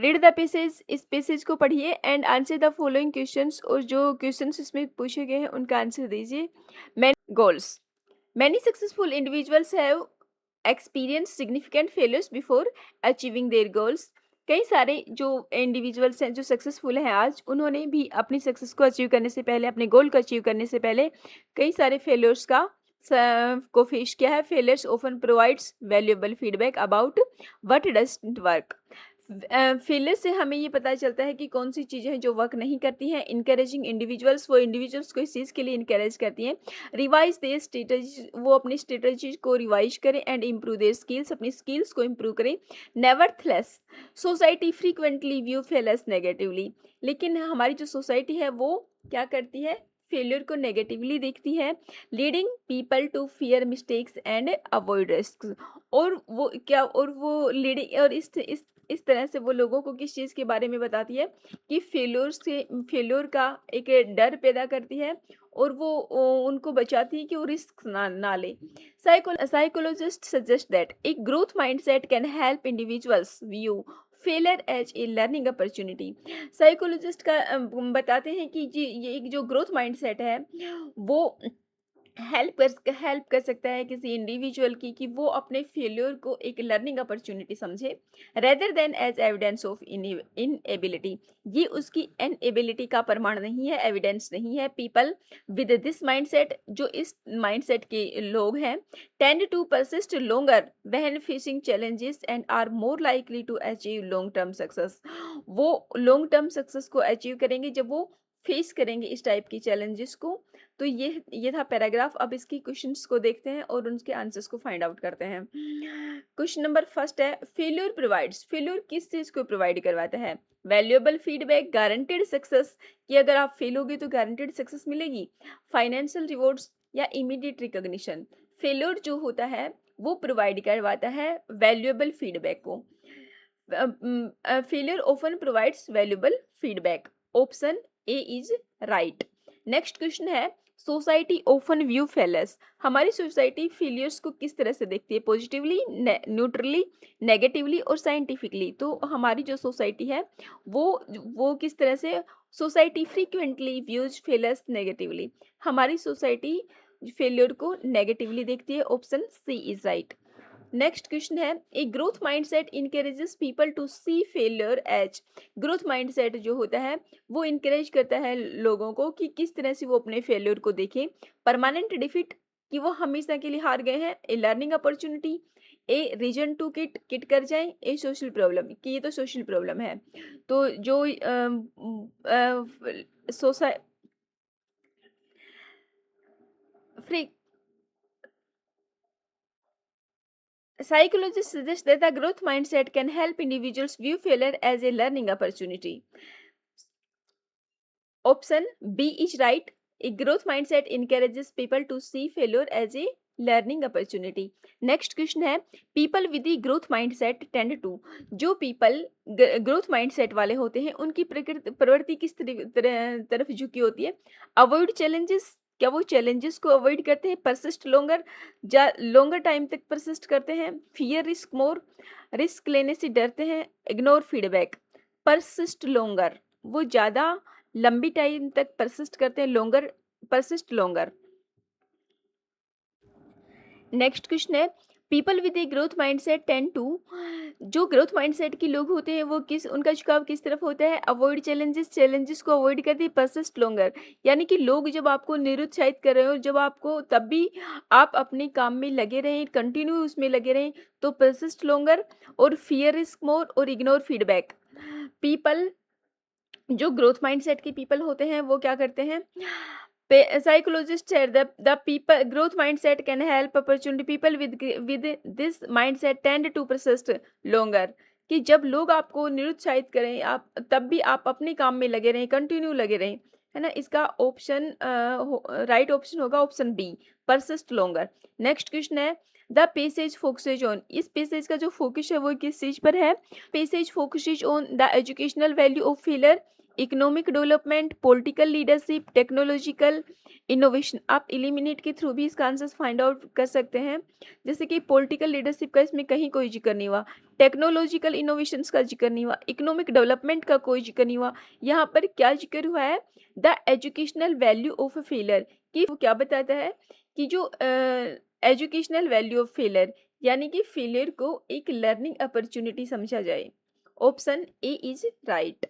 Read the passage, इस passage को पढ़िए and answer the following questions, और जो क्वेश्चंस इसमें पूछे गए हैं उनका आंसर दीजिए। Many goals, many successful individuals have experience significant failures before achieving their goals. कई सारे जो इंडिविजुअल्स हैं जो सक्सेसफुल हैं आज, उन्होंने भी अपनी सक्सेस को अचीव करने से पहले, अपने गोल को अचीव करने से पहले कई सारे फेलियर्स को फेस किया है। Failures often provides valuable feedback about what doesn't work. Failure से हमें ये पता चलता है कि कौन सी चीज़ें हैं जो वर्क नहीं करती हैं। इनकरेजिंग इंडिविजुअल्स, वो इंडिविजुअल्स को इस चीज़ के लिए इनकरेज करती हैं। रिवाइज देयर स्ट्रेटजी, वो अपनी स्ट्रेटजी को रिवाइज करें एंड इम्प्रूव देयर स्किल्स, अपनी स्किल्स को इम्प्रूव करें। Nevertheless society frequently view failures negatively, लेकिन हमारी जो सोसाइटी है वो क्या करती है, फेलियर को नेगेटिवली देखती है। Leading people to fear mistakes and avoid risk, और वो क्या, और वो लीडिंग, और इस तरह से वो लोगों को किस चीज़ के बारे में बताती है कि फेल्योर का एक डर पैदा करती है, और वो उनको बचाती है कि वो रिस्क ना ले। Psychologist suggest that a growth mindset can help individuals view failure as a learning opportunity. Psychologist का बताते हैं कि जी ये एक जो ग्रोथ माइंडसेट है वो हेल्प कर सकता है किसी इंडिविजुअल की कि वो अपने फेल्योर को एक लर्निंग अपॉर्चुनिटी समझे, rather than as evidence of inability. ये उसकी इनएबिलिटी का प्रमाण नहीं है, एविडेंस नहीं है। पीपल विद दिस माइंडसेट, जो इस माइंडसेट के लोग हैं, tend to persist longer when facing challenges and are more likely to achieve long term success. वो लॉन्ग टर्म सक्सेस को अचीव करेंगे जब वो फेस करेंगे इस टाइप की चैलेंजेस को। तो ये था पैराग्राफ। अब इसकी क्वेश्चंस को देखते हैं और उनके आंसर्स को फाइंड आउट करते हैं। क्वेश्चन नंबर फर्स्ट है, फेल्योर प्रोवाइड्स, फेल्योर किस चीज को प्रोवाइड करवाता है? वैल्यूएबल फीडबैक, गारंटेड सक्सेस, कि अगर आप फेल होगे तो गारंटेड सक्सेस मिलेगी, फाइनेंशियल रिवॉर्ड्स, या इमीडिएट रिकॉग्निशन। फेल्योर जो होता है वो प्रोवाइड करवाता है वैल्यूएबल फीडबैक को। Failure often provides valuable feedback, option A is right. Next question है, सोसाइटी ऑफन व्यू फेलियर्स, हमारी सोसाइटी फेलियर्स को किस तरह से देखती है? पॉजिटिवली, न्यूट्रली, नेगेटिवली और साइंटिफिकली। तो हमारी जो सोसाइटी है वो किस तरह से, society frequently views failures negatively, हमारी सोसाइटी फेलियर को नेगेटिवली देखती है, option C is right. Next question है, a growth mindset encourages people to see failure as, growth mindset जो होता है वो इनकरेज करता है लोगों को कि किस तरह से वो अपने फेलियर को देखें। परमानेंट डिफीट, कि वो हमेशा के लिए हार गए हैं। A learning opportunity, a reason to किट किट कर जाए, ए सोशल प्रॉब्लम, कि ये तो सोशल प्रॉब्लम है। तो जो सोसाइ free Psychologists suggest that the growth mindset can help individuals view failure as a learning opportunity. Option B is right. A growth mindset encourages people to see failure as a learning opportunity. Next question है, people with the growth mindset tend to, जो people growth mindset वाले होते हैं उनकी प्रवृत्ति किस तरफ झुकी होती है? Avoid challenges, क्या वो चैलेंजेस को अवॉइड करते हैं? परसिस्ट लॉन्गर, लॉन्गर टाइम तक परसिस्ट करते हैं? फियर रिस्क मोर, रिस्क लेने से डरते हैं? इग्नोर फीडबैक, परसिस्ट लॉन्गर, वो ज़्यादा लंबी टाइम तक परसिस्ट करते हैं, longer, persist longer. Next question है, people with a growth mindset tend to, जो ग्रोथ माइंडसेट के लोग होते हैं वो किस, उनका झुकाव किस तरफ होता है? अवॉइड चैलेंजेस, चैलेंजेस को अवॉइड करते हैं। परसिस्ट लॉन्गर, यानी कि लोग जब आपको निरुत्साहित कर रहे हो, जब आपको, तब भी आप अपने काम में लगे रहें, कंटिन्यू उसमें लगे रहें, तो परसिस्ट लॉन्गर। और फियर रिस्क मोर और इग्नोर फीडबैक। पीपल, जो ग्रोथ माइंडसेट के पीपल होते हैं वो क्या करते हैं? Psychologists said that the people growth mindset can help opportunity people with this mindset tend to persist longer, कि जब लोग आपको निरुत्साहित करें, आप तब भी आप अपने काम में लगे रहें, कंटिन्यू लगे रहें, है ना। इसका ऑप्शन राइट ऑप्शन होगा option B, persist longer. Next question है, द पैसेज फोकसेज ऑन, इस पैसेज का जो फोकस है वो किस चीज पर है? Passage focuses on the educational value of failure, economic development, political leadership, technological innovation. आप एलिमिनेट के थ्रू भी इसका आंसर्स फाइंड आउट कर सकते हैं। जैसे कि पॉलिटिकल लीडरशिप का इसमें कहीं कोई जिक्र नहीं हुआ, टेक्नोलॉजिकल इनोवेशंस का जिक्र नहीं हुआ, इकोनॉमिक डेवलपमेंट का कोई जिक्र नहीं हुआ। यहाँ पर क्या जिक्र हुआ है? The educational value of a failure, कि वो क्या बताता है कि जो एजुकेशनल वैल्यू ऑफ फेलियर, यानी कि फेलियर को एक लर्निंग अपॉर्चुनिटी समझा जाए। Option A is right.